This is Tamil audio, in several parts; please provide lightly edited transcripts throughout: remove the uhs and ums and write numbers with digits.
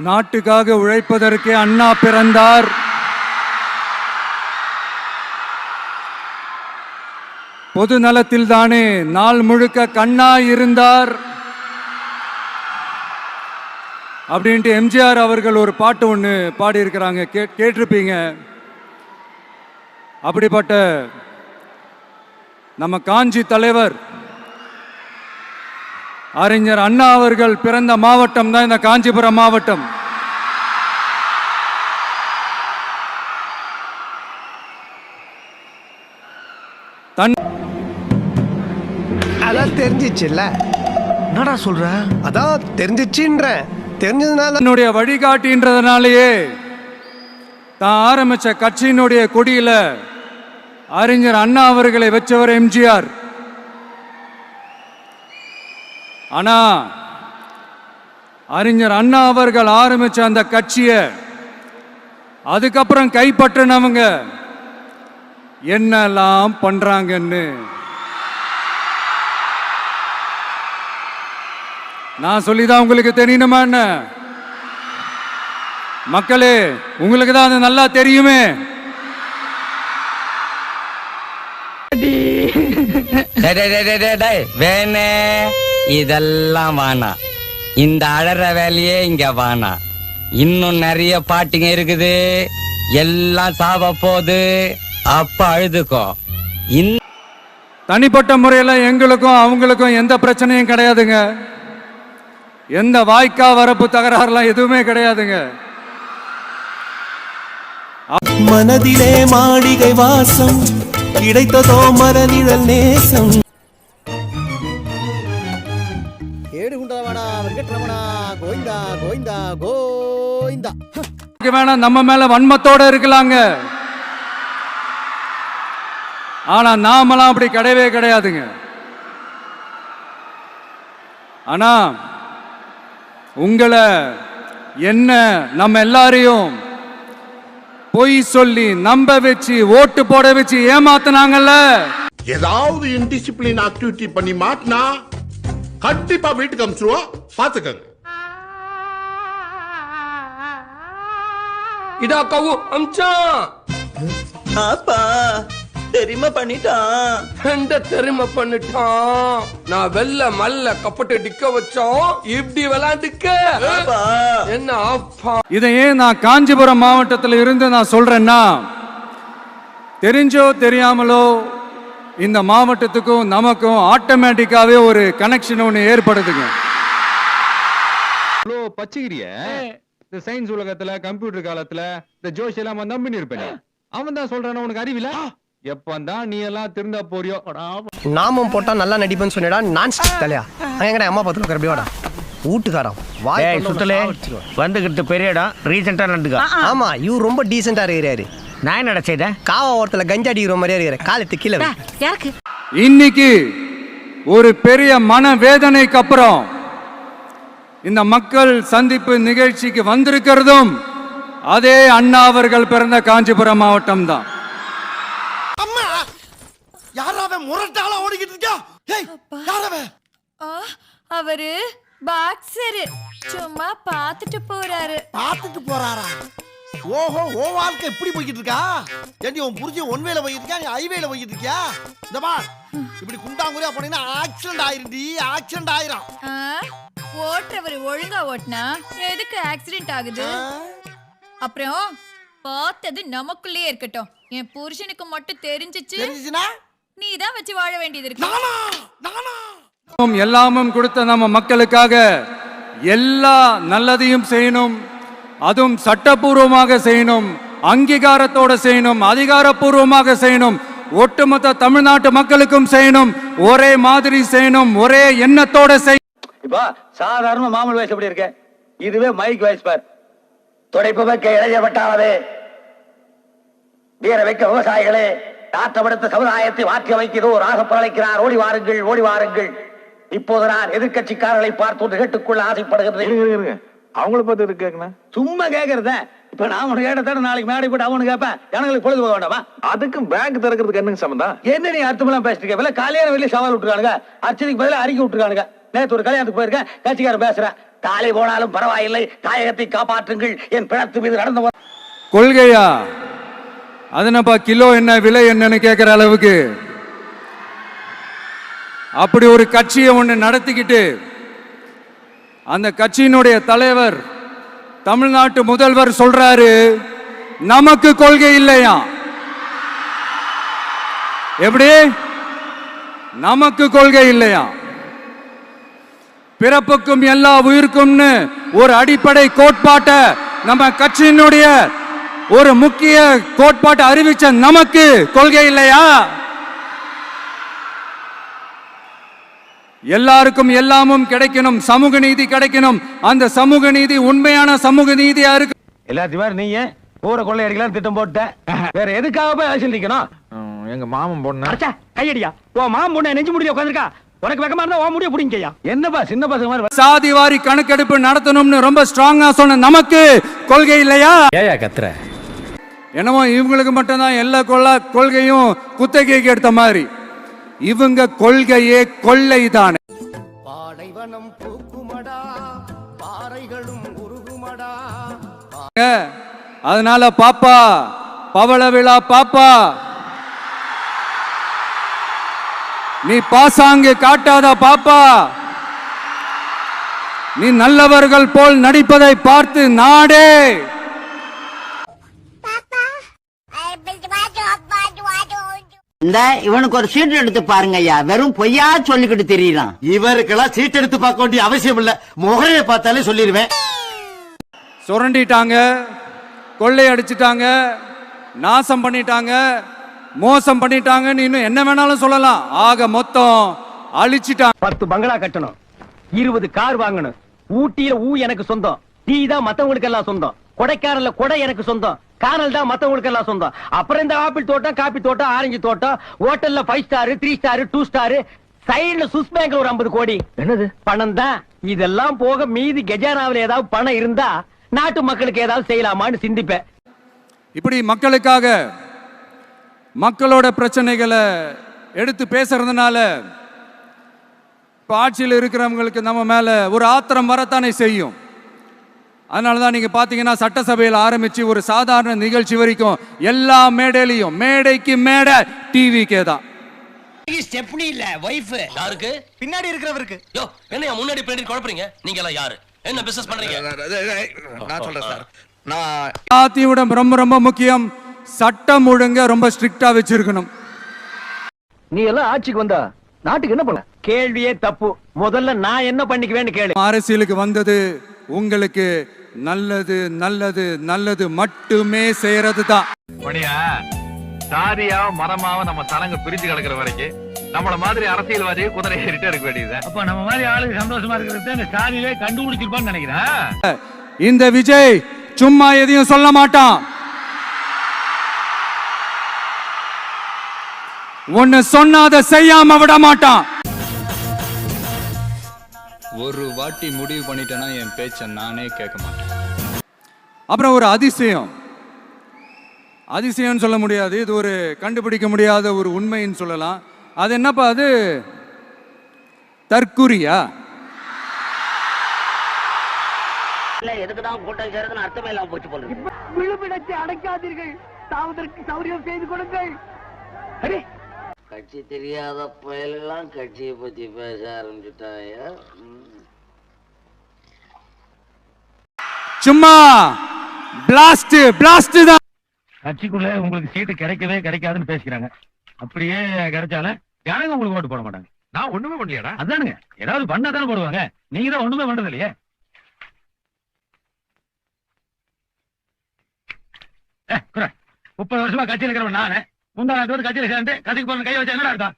நாட்டுக்காக உழைப்பதற்கு அண்ணா பிறந்தார். பொது நலத்தில் தானே நாள் முழுக்க கண்ணா இருந்தார் அப்படின்ட்டு எம்ஜிஆர் அவர்கள் ஒரு பாட்டு ஒன்று பாடியிருக்கிறாங்க, கேட்டிருப்பீங்க. அப்படிப்பட்ட நம்ம காஞ்சி தலைவர் அறிஞர் அண்ணா அவர்கள் பிறந்த மாவட்டம் தான் இந்த காஞ்சிபுரம் மாவட்டம். அதான் தெரிஞ்சிச்சுல்ல. என்னடா சொல்ற? அதான் தெரிஞ்சிச்சுன்ற, தெரிஞ்சதுனால என்னுடைய வழிகாட்டின்றதுனாலேயே தான் ஆரம்பிச்ச கட்சியினுடைய கொடியில அறிஞர் அண்ணா அவர்களை வச்சவர் எம்ஜிஆர். ஆனா அறிஞர் அண்ணா அவர்கள் ஆரம்பிச்ச அந்த கட்சியை அதுக்கப்புறம் கைப்பற்றினவங்க என்னெல்லாம் பண்றாங்கன்னு நான் சொல்லிதான் உங்களுக்கு தெரியணுமா என்ன? மக்களே, உங்களுக்கு தான் அது நல்லா தெரியுமே. வேணே இதெல்லாம் வானா, இந்த அழற வேலையே இங்க வானா. இன்னும் நிறைய பாட்டுங்க இருக்குது, எல்லாம் சாவ போது. அப்ப அழுதுக்கோ. தனிப்பட்ட முறையில் எங்களுக்கும் அவங்களுக்கும் எந்த பிரச்சனையும் கிடையாதுங்க. எந்த வாய்க்கா வரப்பு தகராறுலாம் எதுவுமே கிடையாதுங்க. மனதிலே மாளிகை வாசம் கிடைத்ததோ மரநிழல் நேசம். வேணா நம்ம மேல வன்மத்தோட இருக்கலாங்க, ஆனா நாமெல்லாம் அப்படி கிடையவே கிடையாதுங்க. ஆனா உங்களை என்ன நம்ம எல்லாரையும் பொய் சொல்லி நம்ப வச்சு ஓட்டு போட வச்சு ஏமாத்தினாங்கல்ல. ஏதாவது இன்டிசிப்ளின் ஆக்டிவிட்டி பண்ணி மாட்டினா கண்டிப்பா வீட்டுக்கு அனுப்பிச்சிருவோம், பாத்துக்கங்க. இதா கவு அம்ச்சான். அப்பா தெரியுமா பண்ணிட்டான், தெரியுமா பண்ணிட்டான். நான் வெள்ள மல்ல கப்பட்டு டிக்க வச்சோம், இப்படி விளையாண்டுக்க என்ன அப்பா. இதை ஏன் நான் காஞ்சிபுரம் மாவட்டத்தில் இருந்து நான் சொல்றேன்னா, தெரிஞ்சோ தெரியாமலோ இந்த மாவட்டத்துக்கும் நமக்கும் ஆட்டோமேட்டிக்காவே ஒரு கனெக்ஷன் ஒன்று ஏற்படுதுங்க. பச்சைகிரிய இந்த சயின்ஸ் உலகத்துல கம்ப்யூட்டர் காலத்துல இந்த ஜோஷ் எல்லாம் நம்பின்னு இருப்பேன். அவன் தான் சொல்றான, உனக்கு அறிவில எப்பந்தான் நீ எல்லாம் திருந்தா போறியோ. நாமம் போட்டா நல்லா நடிப்பேன்னு சொன்னடா. நான் தலையா எங்கடா அம்மா பத்துல கரபியோடா ஊட்டுக்காரம் வாய் சுத்தலே வந்துகிட்டு பெரிய இடம் ரீசெண்டா நடந்துக்கா. ஆமா, இவர் ரொம்ப டீசெண்டா இருக்கிறாரு. நான் என்னடா செய்தேன்? காவா ஓரத்துல கஞ்சா அடிக்கிற மாதிரியா இருக்கிற, காலத்து கீழே. இன்னைக்கு ஒரு பெரிய மனவேதனைக்கு அப்புறம் இந்த மக்கள் சந்திப்பு நிகழ்ச்சிக்கு வந்திருக்கிறதும் அதே அண்ணா அவர்கள் பிறந்த காஞ்சிபுரம் மாவட்டம் தான். அம்மா, யாராவே முரட்டால ஓடிக்கிட்டு இருக்கா? ஏய், யாராவே? அவரு பாக்ஸர், சும்மா பாத்துட்டு போறாரு. பாத்துட்டு போறாரா? ஓஹோ, ஓ வாழ்க்கை இப்படி போய்கிட்டு இருக்கா? ஏண்டி உன் புரிஞ்சு ஒன் வேல போய்கிட்டு இருக்கா, ஹைவேல போய்கிட்டு இருக்கியா? இந்த பா, இப்படி குண்டாங்குறியா போனீங்கன்னா ஆக்சிடென்ட் ஆயிருடி, ஆக்சிடென்ட் ஆயிரும். ஓட்டுறவர் ஒழுங்கா ஓட்டினா எதுக்கு ஆக்சிடென்ட் ஆகுது? அப்புறம் பார்த்தது நமக்குள்ளே இருக்கட்டும், என் புருஷனுக்கு மட்டும் தெரிஞ்சிச்சுன்னா நீ தான் வச்சு வாழ வேண்டியது இருக்கு. எல்லாமும் கொடுத்த நம்ம மக்களுக்காக எல்லா நல்லதையும் செய்யணும், அதுவும் சட்டப்பூர்வமாக செய்யணும், அங்கீகாரத்தோட செய்யணும், அதிகாரப்பூர்வமாக செய்யணும், ஒட்டுமொத்த தமிழ்நாட்டு மக்களுக்கும் செய்யணும், ஒரே மாதிரி செய்யணும், ஒரே எண்ணத்தோட செய்யணும். இப்ப சாதாரண மாமூல் வயசு எப்படி இருக்க, இதுவே மைக் வயசு பார். துடைப்பு வைக்க இளைய வெட்டாளவே, வீர வைக்க விவசாயிகளே, நாட்டப்படுத்த சமுதாயத்தை மாற்றி வைக்கிறோ ராக பழைக்கிறார். ஓடி வாருங்கள், ஓடி வாருங்கள். இப்போது நான் எதிர்கட்சிக்காரர்களை பார்த்து ஒன்று கேட்டுக்கொள்ள ஆசைப்படுகிறேன். அவங்கள பார்த்து கேட்கணும், சும்மா கேட்கறத. இப்ப நான் உனக்கு கேட்டதான நாளைக்கு மேடை போட்டு அவனு கேட்பேன், ஜனங்களுக்கு பொழுது போக வேண்டாமா? அதுக்கும் பேங்க் திறக்கிறதுக்கு என்னங்க சம்பந்தம்? என்ன நீ அர்த்தமெல்லாம் பேசிட்டு இருக்க? கல்யாணம் வெளியே சவால் விட்டுருக்கானுங்க, அர்ச்சனைக்கு பதிலாக அறிக்கை விட்டுருக்கானுங்க. நேற்று ஒரு கல்யாணத்துக்கு போயிருக்கேன், கட்சிக்காரன் பேசுறேன், தாலை போனாலும் பரவாயில்லை, தாயகத்தை காப்பாற்றுங்கள். என் பிணத்து மீது நடந்து வந்த கொள்கையா? அதனப்பா கிலோ என்ன விலை என்னன்னு கேட்கிற அளவுக்கு அப்படி ஒரு கட்சியை ஒன்று நடத்திக்கிட்டு அந்த கட்சியினுடைய தலைவர் தமிழ்நாட்டு முதல்வர் சொல்றாரு நமக்கு கொள்கை இல்லையா. எப்படி? நமக்கு கொள்கை இல்லையா? பிறப்புக்கும் எல்லா உயிருக்கும்னு ஒரு அடிப்படை கோட்பாட்டை நம்ம கட்சியினுடைய ஒரு முக்கிய கோட்பாட்டை அறிவிச்ச நமக்கு கொள்கை இல்லையா? எல்லாருக்கும் எல்லாமும் கிடைக்கணும், சமூக நீதி கிடைக்கணும். அந்த சமூக நீதி உண்மையான சமூக நீதியா இருக்கு. எல்லாத்தையும் நீங்க ஊரை கொள்ளை அடிக்கலாம் திட்டம் போட்ட வேற எதுக்காக போய் அரசியல் நிக்கணும்? எங்க மாமன் பொண்ணு கையடியா ஓ மாமன் பொண்ணு நெஞ்சு முடிய உட்காந்துருக்கா. உனக்கு வெக்கமா இருந்தா ஓ முடிய புடிங்கய்யா. என்னப்பா சின்ன பசங்க மாதிரி சாதி வாரி கணக்கெடுப்பு நடத்தணும்னு ரொம்ப ஸ்ட்ராங்கா சொன்ன நமக்கு கொள்கை இல்லையா? ஏயா கத்துற? என்னமோ இவங்களுக்கு மட்டும்தான் எல்லா கொள்கையும் குத்தகைக்கு எடுத்த மாதிரி. இவங்க கொள்கையே கொள்ளைதானே. பாலைவனம் பூக்குமடா, பாறைகளும் உருகுமடா. அதனால பாப்பா பவள விழா பாப்பா, நீ பாசாங்கு காட்டாத பாப்பா. நீ நல்லவர்கள் போல் நடிப்பதை பார்த்து நாடே இந்த இவனுக்கு ஒரு சீட் எடுத்து பாருங்க ஐயா. வெறும் பொய்யா சொல்லிக்கிட்டு தெரியலாம். இவருக்கெல்லாம் சீட் எடுத்து பார்க்க வேண்டிய அவசியம் இல்ல, முகரையை பார்த்தாலே சொல்லிடுவேன். சுரண்டிட்டாங்க, கொள்ளை அடிச்சிட்டாங்க, நாசம் பண்ணிட்டாங்க, மோசம் பண்ணிட்டாங்கன்னு இன்னும் என்ன வேணாலும் சொல்லலாம். ஆக மொத்தம் அழிச்சிட்டாங்க. 10 பங்களா கட்டணும், 20 கார் வாங்கணும். ஊட்டியில எனக்கு சொந்தம், டீ தான் மத்தவங்களுக்கு எல்லாம் சொந்தம். கொடைக்கானல்ல கொடை எனக்கு சொந்தம், கானல் தான் மத்தவங்களுக்கு எல்லாம் சொந்தம். அப்புறம் இந்த ஆப்பிள் தோட்டம், காபி தோட்டம், ஆரஞ்சு தோட்டம், ஹோட்டல்ல 5 ஸ்டார் 3 ஸ்டார் 2 ஸ்டார், சைடுல சுவிஸ் பேங்க்ல ஒரு 50 கோடி. என்னது பணம் தான். இதெல்லாம் போக மீதி கஜானாவில் ஏதாவது பணம் இருந்தா நாட்டு மக்களுக்கு ஏதாவது செய்யலாமான்னு சிந்திப்பேன். இப்படி மக்களுக்காக மக்களோட பிரச்சனைகளை எடுத்து பேசுறதுனால இப்ப ஆட்சியில் இருக்கிறவங்களுக்கு நம்ம மேல ஒரு ஆத்திரம் வரத்தானே செய்யும். அதனாலதான் நீங்க பாத்தீங்கன்னா சட்டசபையில் ஆரம்பிச்சு ஒரு சாதாரண நிகழ்ச்சி வரைக்கும் எல்லா மேடையிலையும் மேடைக்கு மேடை டிவிக்கே தான். ஸ்டெப்னி இல்ல வைஃப். யாருக்கு? பின்னாடி இருக்கிறவருக்கு. யோ என்ன முன்னாடி பின்னாடி குழப்பறீங்க? நீங்க எல்லாம் யாரு? என்ன பிசினஸ் பண்றீங்க? நான் சொல்றேன் சார், நான் எல்லாத்தையோட ரொம்ப ரொம்ப முக்கியம், சட்டம் ஒழுங்க ரொம்ப ஸ்ட்ரிக்டா வச்சிருக்கணும். நீ எல்லாம் ஆட்சிக்கு வந்தா நாட்டுக்கு என்ன பண்ண? கேள்வியே தப்பு. முதல்ல நான் என்ன பண்ணிக்குவேன்னு கேளு. அரசியலுக்கு வந்தது உங்களுக்கு நல்லது நல்லது நல்லது மட்டுமே செய்யறது தான். மணியா சாதியா மரமாவ நம்ம சனங்க பிரிஞ்சு கிடக்குற வரைக்கும் நம்மள மாதிரி அரசியல்வாதி குதிரை ஏறிட்டே இருக்க வேண்டியது. அப்ப நம்ம மாதிரி ஆளுக்கு சந்தோஷமா இருக்கிறது இந்த சாதியிலே கண்டுபிடிச்சிருப்பான்னு நினைக்கிறேன். இந்த விஜய் சும்மா எதையும் சொல்ல மாட்டான். ஒன்னு சொன்னா அதை செய்யாம விட மாட்டான். ஒரு வாட்டி முடிவு பண்ணிட்டேன்னா என் பேச்ச நானே கேட்க மாட்டேன். அப்புறம் ஒரு அதிசயம் சொல்ல முடியாது, இது ஒரு கண்டுபிடிக்க முடியாத ஒரு உண்மைன்னு சொல்லலாம். அது என்னப்பா? அது தற்குறியா? எதுக்குதான் கூட்டம் சேருதுன்னு அர்த்தமே இல்லாம போச்சு போல. விழுமிடத்தை அடைக்காதீர்கள், தாவதற்கு சௌரியம் செய்து கொடுங்கள். கட்சி தெரியாத பயலெல்லாம் கட்சியை பத்தி பேச ஆரம்பிச்சுட்டாயா? சும்மா பிளாஸ்ட் தான். கட்சிக்குள்ள உங்களுக்கு சீட்டு கிடைக்கவே கிடைக்காதுன்னு பேசிக்கிறாங்க. அப்படியே கிடைச்சாலும் யாரும் உங்களுக்கு ஓட்டு போட மாட்டாங்க. நான் ஒண்ணுமே பண்ணலையாடா? அதானுங்க, ஏதாவது பண்ணா தானே போடுவாங்க. நீங்க தான் ஒண்ணுமே பண்றது இல்லையே. 30 வருஷமா கட்சியில் இருக்கிறவன் நானு. முந்தாண்டு கட்சியில சேர்ந்து கட்சிக்கு போன கையை வச்சு என்னடா அர்த்தம்?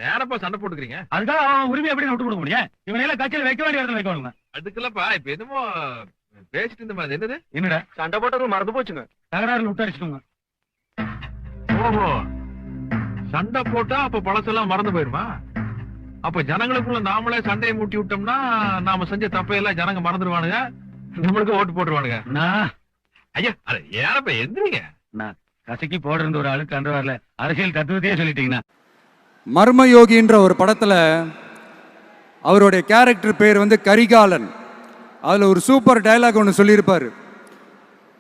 நேரப்பா சண்டை போட்டுக்கிறீங்க. அதுக்காக அவன் உரிமை எப்படி விட்டு கொடுக்க முடியும்? இவனையெல்லாம் கட்சியில வைக்க வேண்டிய இடத்துல வைக்கணுங்க. அதுக்குள்ளப்பா இப்ப என்னமோ பேசிட்டு இருந்த மாதிரி என்னது? என்னடா சண்டை போட்டது மறந்து போச்சுங்க. தகராறுல விட்டு அடிச்சுக்கோங்க. ஓஹோ, சண்டை போட்டா அப்ப பழசெல்லாம் மறந்து போயிருமா? அப்ப ஜனங்களுக்குள்ள நாமளே சண்டையை மூட்டி விட்டோம்னா நாம செஞ்ச தப்பையெல்லாம் ஜனங்க மறந்துடுவானுங்க, நம்மளுக்கு ஓட்டு போட்டுருவானுங்க. ஐயா அத ஏறப்ப எந்திரிங்க. நான் கசக்கி போடுறது ஒரு ஆளுக்கு அன்று வரல, அரசியல் தத்துவத்தையே சொல்லிட்டீங்கன்னா. மர்மயோகின்ற ஒரு படத்துல அவருடைய கேரக்டர் பேர் வந்து கரிகாலன். அதுல ஒரு சூப்பர் டயலாக் ஒன்று சொல்லியிருப்பாரு.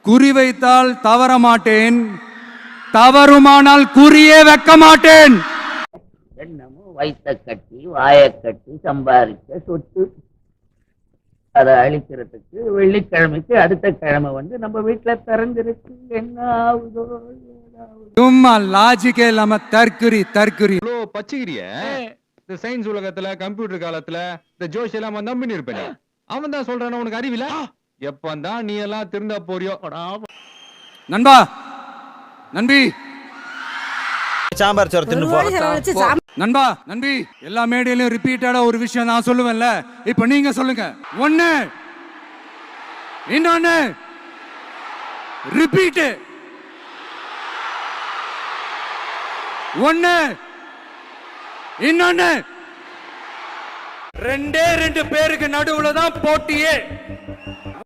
குறி வைத்தால் தவற மாட்டேன், தவறுமானால் குறியே வைக்க மாட்டேன். என்னமோ வயிற்ற கட்டி வாய கட்டி சம்பாதிக்க சொத்து அதை அழிக்கிறதுக்கு வெள்ளிக்கிழமைக்கு அடுத்த கிழமை வந்து நம்ம வீட்டுல திறந்திருக்கு. என்ன ஆகுதோ சும்மா லாஜிக்கே இல்லாம தற்குறி தற்குறி. பச்சைகிரிய இந்த சயின்ஸ் உலகத்துல கம்ப்யூட்டர் காலத்துல இந்த ஜோஷ் எல்லாம் நம்பின்னு இருப்பேன். அவன் தான் சொல்றான உனக்கு அறிவில எப்பந்தான் நீ எல்லாம் திருந்தா போறியோ. நண்பா நன்பி சாம்பார் சோறு தின்னு போ. நண்பா நன்பி எல்லா மேடையிலும் ரிப்பீட்டடா ஒரு விஷயம் நான் சொல்லுவேன்ல, இப்ப நீங்க சொல்லுங்க. ஒண்ணு இன்னொன்னு ரிப்பீட். ஒண்ணு இன்னொன்னு ரெண்டே 2 பேருக்கு நடுவுல தான் போட்டியே.